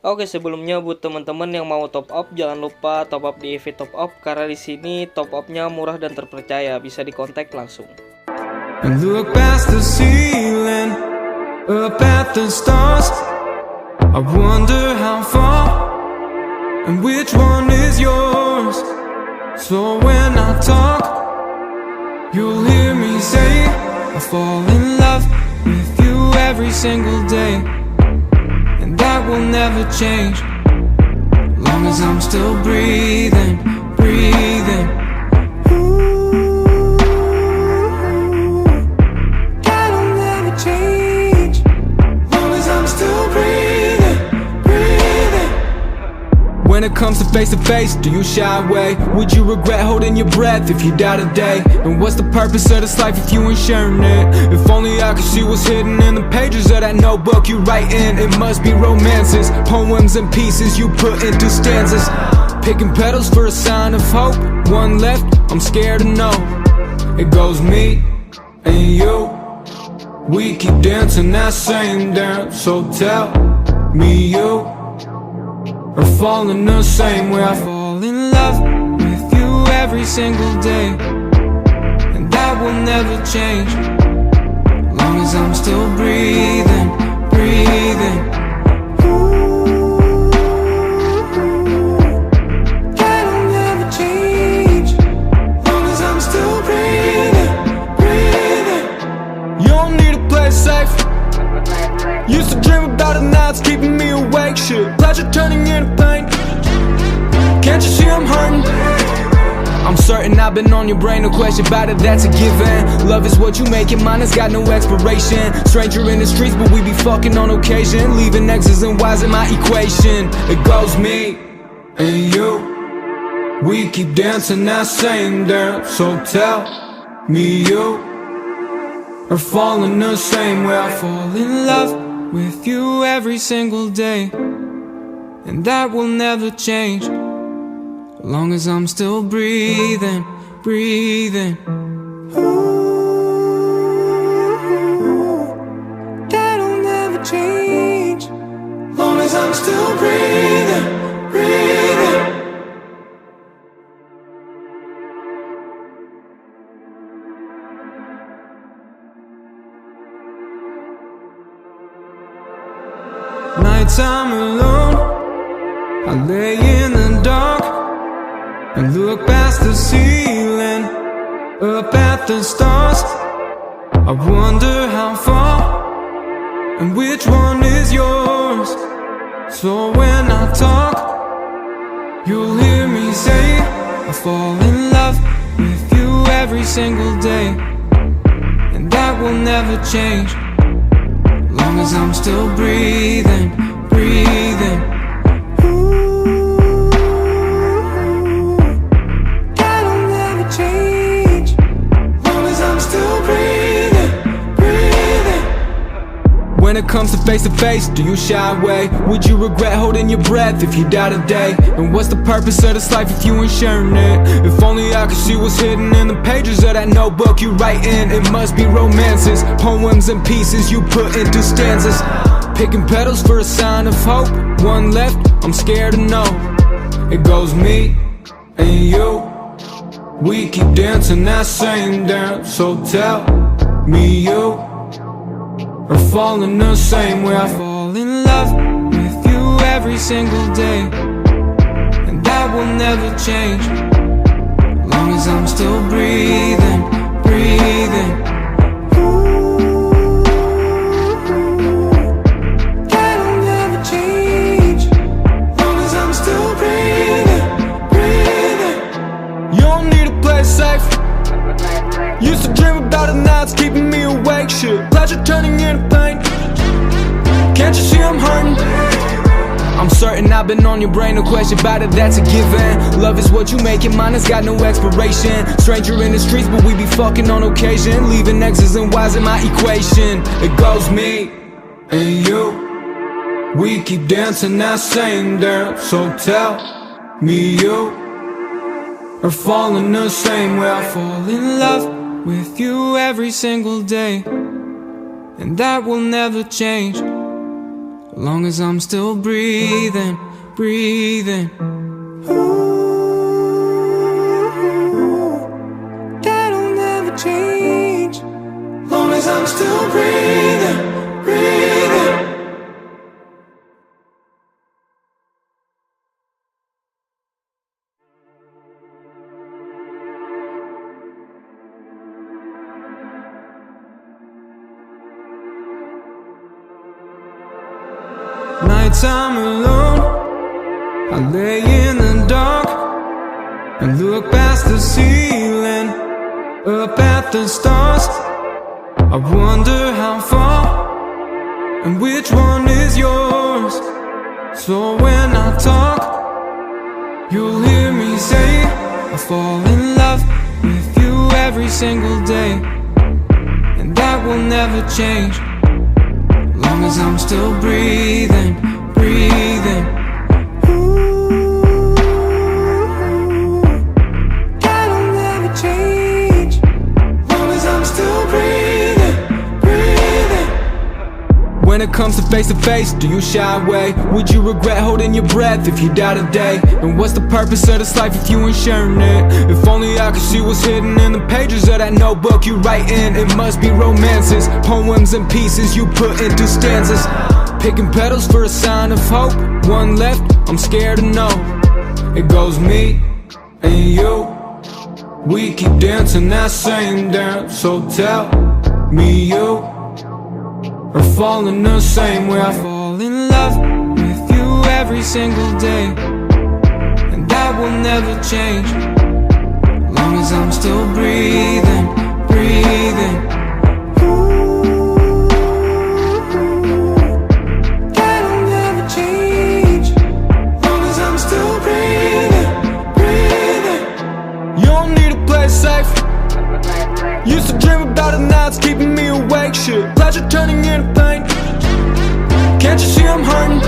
Oke, sebelumnya buat teman-teman yang mau top up, jangan lupa top up di EVETOPUP karena di sini top upnya murah dan terpercaya, bisa dikontak langsung. And look past the ceiling, up at the stars. I wonder how far, and which one is yours. So when I talk, you'll hear me say, I fall in love with you every single day. And that will never change, long as I'm still breathing, breathing. That'll never change, long as I'm still breathing, breathing. When it comes to face, do you shy away? Would you regret holding your breath if you die today? And what's the purpose of this life if you ain't sharing it? If only I could see what's hidden in the pages of that notebook you write in. It must be romances, poems and pieces you put into stanzas. Picking petals for a sign of hope. One left, I'm scared to know. It goes me and you. We keep dancing that same dance. So tell me you or fall in the same way. I fall in love with you every single day, and that will never change, long as I'm still breathing, breathing. That'll never change, long as I'm still breathing, breathing. You don't need to play safe. Used to dream about it, now it's keeping me awake. Shit, pleasure turning into pain. Can't you see I'm hurting? I'm certain I've been on your brain, no question about it, that's a given. Love is what you make it, mine has got no expiration. Stranger in the streets, but we be fucking on occasion. Leaving X's and Y's in my equation. It goes me and you. We keep dancing that same dance. So tell me you or fall in the same way. I fall in love with you every single day, and that will never change, long as I'm still breathing, breathing. Ooh, that'll never change, long as I'm still breathing, breathing. Nighttime alone, I lay in the dark and look past the ceiling, up at the stars. I wonder how far, and which one is yours. So when I talk, you'll hear me say, I fall in love with you every single day, and that will never change, long as I'm still breathing, breathing. Ooh, that'll never change, long as I'm still breathing, breathing. When it comes to face, do you shy away? Would you regret holding your breath if you die today? And what's the purpose of this life if you ain't sharing it? If only I could see what's hidden in the pages of that notebook you write in. It must be romances, poems and pieces you put into stanzas. Picking petals for a sign of hope. One left, I'm scared to know. It goes me and you. We keep dancing that same dance. So tell me you or fall in the same way. I fall in love with you every single day, and that will never change, long as I'm still breathing, breathing. Ooh, that'll never change, long as I'm still breathing, breathing. You don't need to play safe. Used to dream about it, now it's keeping me awake. Shit, pleasure turning into pain. Can't you see I'm hurting? I'm certain I've been on your brain, no question about it, that's a given. Love is what you make it, mine has got no expiration. Stranger in the streets, but we be fucking on occasion. Leaving X's and Y's in my equation. It goes me and you. We keep dancing that same dance. So tell me you or fall in the same way. I fall in love with you every single day, and that will never change, as long as I'm still breathing, breathing. That'll never change, as long as I'm still breathing, breathing. Nighttime alone, I lay in the dark and look past the ceiling, up at the stars. I wonder how far and which one is yours. So when I talk, you'll hear me say I fall in love with you every single day, and that will never change, as long as I'm still breathing, breathing. Ooh, that'll never change, as long as I'm still breathing, breathing. When it comes to face, do you shy away? Would you regret holding your breath if you die today? And what's the purpose of this life if you ain't sharing it? If only I could see what's hidden in the pages of that notebook you write in. It must be romances, poems and pieces you put into stanzas. Picking petals for a sign of hope. One left, I'm scared to know. It goes me and you. We keep dancing that same dance. So tell me you are falling the same way I fall in love with you every single day, and that will never change, as long as I'm still breathing, breathing. Ooh, that'll never change, as long as I'm still breathing, breathing. You don't need to play safe. Used to dream about it, now it's keeping me awake. Shit, pleasure turning into pain. Can't you see I'm hurting?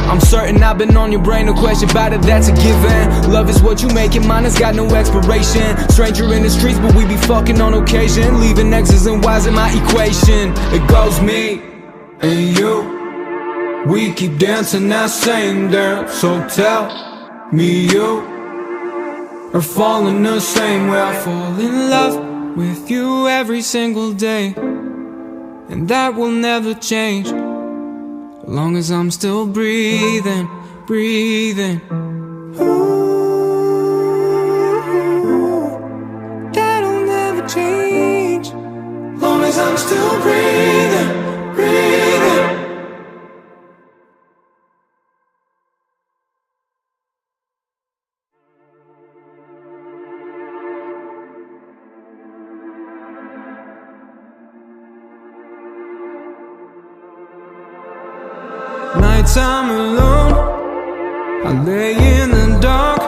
I'm certain I've been on your brain, no question about it, that's a given. Love is what you make it, mine has got no expiration. Stranger in the streets, but we be fucking on occasion. Leaving X's and Y's in my equation. It goes me and you. We keep dancing that same dance. So tell me you are falling the same way I fall in love with you every single day, and that will never change, as long as I'm still breathing, breathing. Ooh, that'll never change, as long as I'm still breathing, breathing. Nighttime alone, I lay in the dark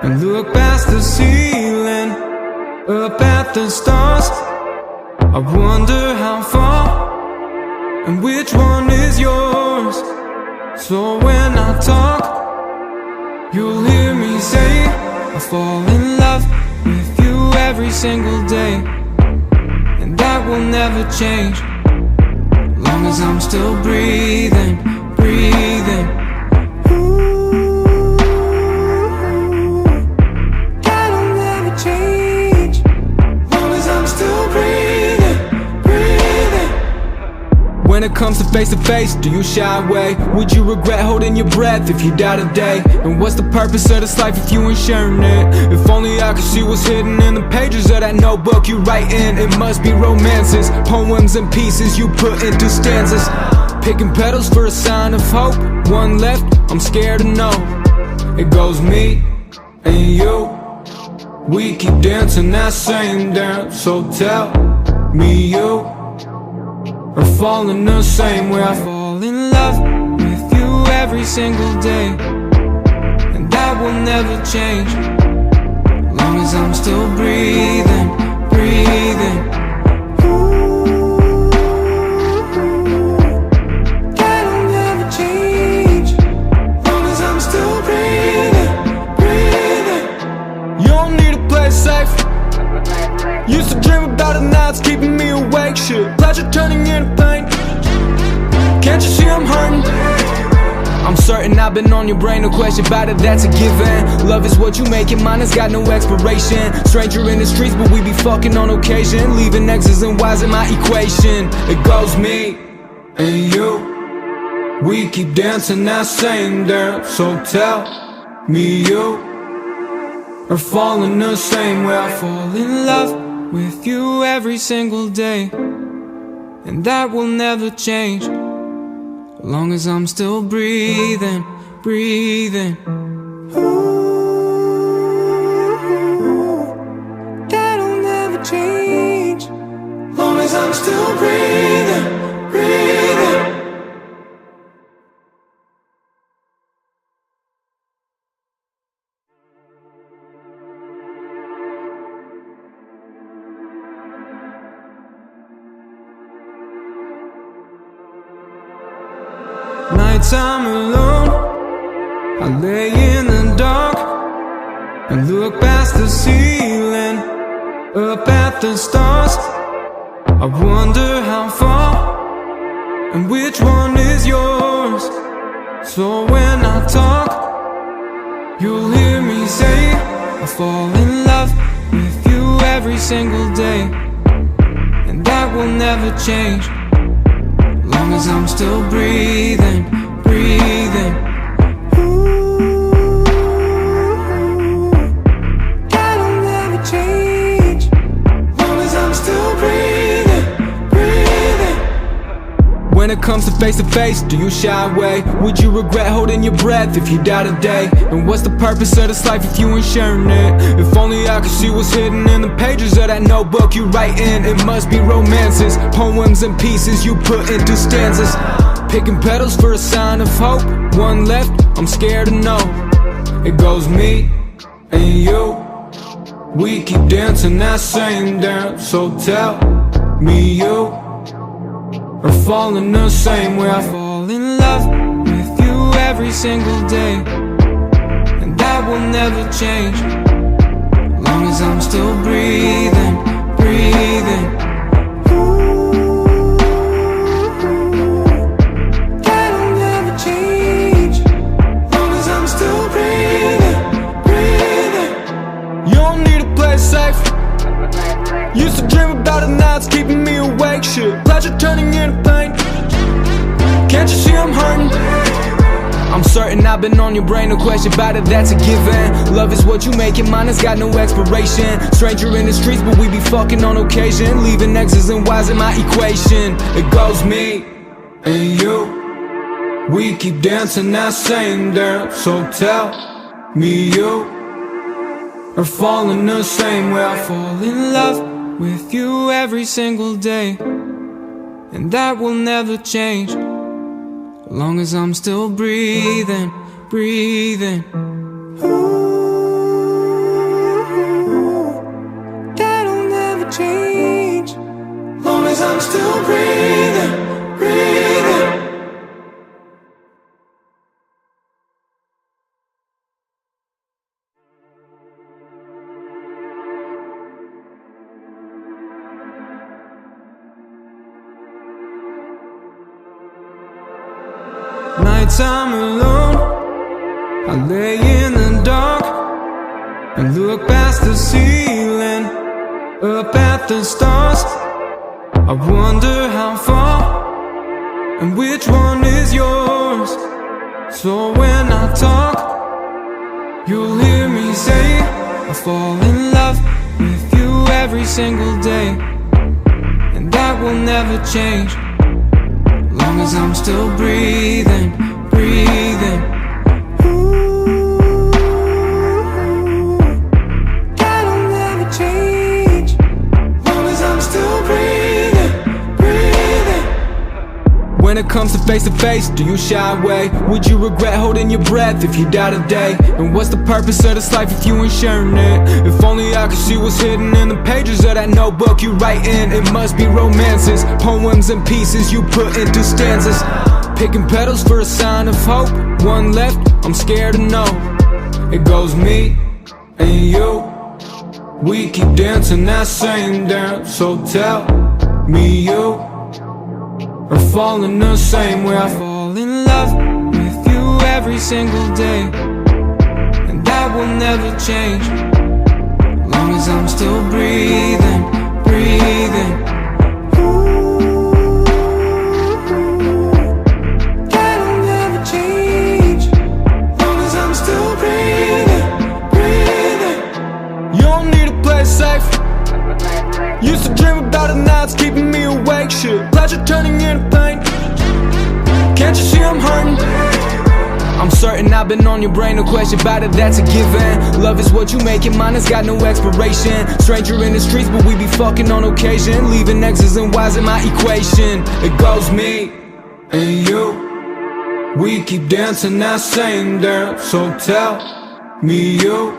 and look past the ceiling, up at the stars. I wonder how far and which one is yours. So when I talk, you'll hear me say I fall in love with you every single day, and that will never change, as long as I'm still breathing, breathing. Ooh, that'll never change, as long as I'm still breathing, breathing. When it comes to face, do you shy away? Would you regret holding your breath if you die today? And what's the purpose of this life if you ain't sharing it? If only I could see what's hidden in the pages of that notebook you write in. It must be romances, poems and pieces you put into stanzas. Picking petals for a sign of hope. One left, I'm scared to know. It goes me and you. We keep dancing that same dance. So tell me you are falling the same way I fall in love with you every single day, and that will never change, as long as I'm still breathing, breathing. Safe. Used to dream about it, now it's keeping me awake. Shit, pleasure turning into pain. Can't you see I'm hurting? I'm certain I've been on your brain, no question about it, that's a given. Love is what you make it, mine has got no expiration. Stranger in the streets, but we be fucking on occasion. Leaving X's and Y's in my equation. It goes me and you, we keep dancing that same dance. So tell me you are falling the same way. I fall in love with you every single day, and that will never change, as long as I'm still breathing, breathing. Ooh, that'll never change, as long as I'm still breathing, breathing. Nighttime alone, I lay in the dark and look past the ceiling, up at the stars. I wonder how far and which one is yours. So when I talk, you'll hear me say I fall in love with you every single day, and that will never change, as long as I'm still breathing, breathing. Ooh, that'll never change, as long as I'm still breathing, breathing. When it comes to face, do you shy away? Would you regret holding your breath if you die today? And what's the purpose of this life if you ain't sharing it? If only I could see what's hidden in the pages of that notebook you write in. It must be romances, poems and pieces you put into stanzas. Picking petals for a sign of hope. One left, I'm scared to know. It goes me and you, we keep dancing that same dance. So tell me you are falling the same way. I fall in love with you every single day, and that will never change, as long as I'm still breathing, breathing. Ooh, that'll never change, as long as I'm still breathing, breathing. You don't need to play it safe. Used to dream about it, now it's keeping me awake. Shit, pleasure turning into pain. Can't you see I'm hurting? I'm certain I've been on your brain, no question about it, that's a given. Love is what you make it, mine has got no expiration. Stranger in the streets, but we be fucking on occasion. Leaving X's and Y's in my equation. It goes me and you, we keep dancing that same dance. So tell me you are falling the same way. I fall in love with you every single day, and that will never change, as long as I'm still breathing, breathing. Ooh, that'll never change, as long as I'm still breathing, breathing. Nighttime alone, I lay in the dark and look past the ceiling, up at the stars. I wonder how far and which one is yours. So when I talk, you'll hear me say I fall in love with you every single day, and that will never change, as long as I'm still breathing, breathing. Ooh, that'll never change, as long as I'm still breathing, breathing. When it comes to face, do you shy away? Would you regret holding your breath if you die today? And what's the purpose of this life if you ain't sharing it? If only I could see what's hidden in the pages of that notebook you write in. It must be romances, poems and pieces you put into stanzas. Picking petals for a sign of hope. One left, I'm scared to know. It goes me and you, we keep dancing that same dance. So tell me you or fall in the same way I fall in love with you every single day, and that will never change, long as I'm still breathing, breathing. That'll never change, long as I'm still breathing, breathing. You don't need to play safe. Used to dream about it, now it's keeping me awake. Shit, pleasure turning into pain. Can't you see I'm hurting? I'm certain I've been on your brain, no question about it, that's a given. Love is what you make it, mine has got no expiration. Stranger in the streets, but we be fucking on occasion. Leaving X's and Y's in my equation. It goes me and you, we keep dancing that same dance. So tell me you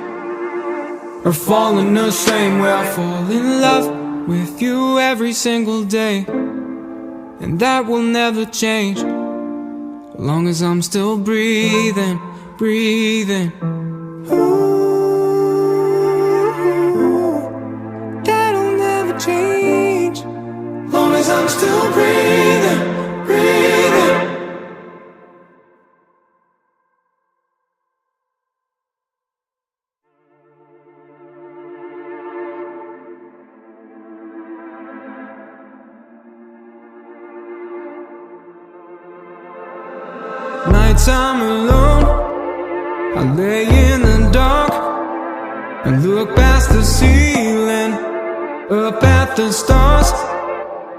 are falling the same way I fall in love with you every single day, and that will never change, long as I'm still breathing, breathing. Ooh, that'll never change, long as I'm still breathing, breathing. Nighttime alone, I lay in the dark and look past the ceiling, up at the stars.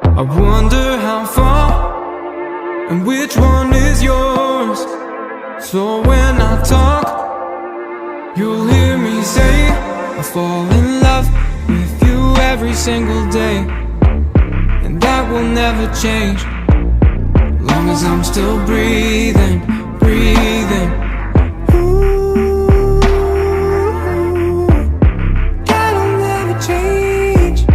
I wonder how far and which one is yours. So when I talk, you'll hear me say I fall in love with you every single day, and that will never change, long as I'm still breathing, breathing. Ooh, that'll never change,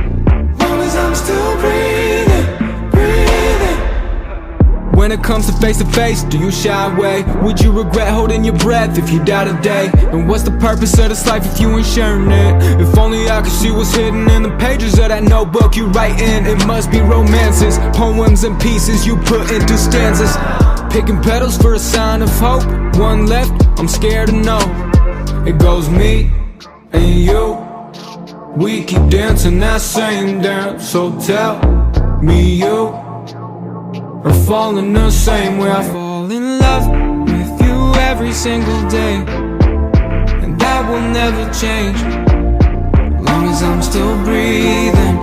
long as I'm still breathing, breathing. When it comes to face, do you shy away? Would you regret holding your breath if you die today? And what's the purpose of this life if you ain't sharing it? If only I could see what's hidden in the pages of that notebook you write in. It must be romances, poems and pieces you put into stanzas. Picking petals for a sign of hope. One left, I'm scared to know. It goes me and you, we keep dancing that same dance. So tell me you are falling the same way I fall in love with you every single day, and that will never change, long as I'm still breathing,